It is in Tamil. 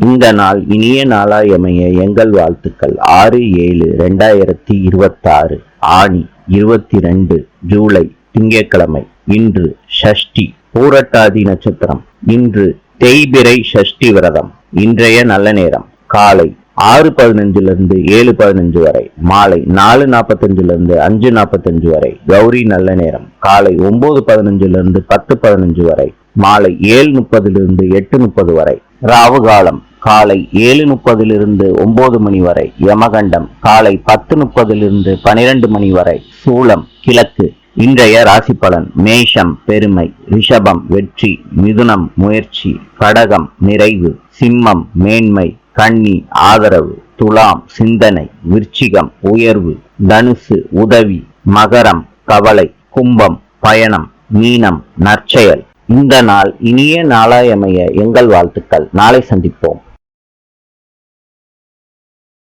இந்த நாள் இனிய நாளாயமைய எங்கள் வாழ்த்துக்கள். 6/7/2026 ஆணி 22 ஜூலை திங்கட்கிழமை. இன்று ஷஷ்டி, பூரட்டாதி நட்சத்திரம். இன்று தேய்பிறை ஷஷ்டி விரதம். இன்றைய நல்ல நேரம் காலை 6:15 7:15 வரை, மாலை 4:45 5:45 வரை. கௌரி நல்ல நேரம் காலை 9:15 10:15 வரை, மாலை 7:30 8:30 வரை. ராவு காலம் காலை 7:30 9 மணி வரை. யமகண்டம் காலை 10:30 12 மணி வரை. சூலம் கிழக்கு. இன்றைய ராசி பலன்: மேஷம் பெருமை, ரிஷபம் வெற்றி, மிதுனம் முயற்சி, கடகம் நிறைவு, சிம்மம் மேன்மை, கன்னி ஆதரவு, துலாம் சிந்தனை, விருச்சிகம் உயர்வு, தனுசு உதவி, மகரம் கவலை, கும்பம் பயணம், மீனம் நற்செயல். இந்த நாள் இனிய நாளாயமைய எங்கள் வாழ்த்துக்கள். நாளை சந்திப்போம்.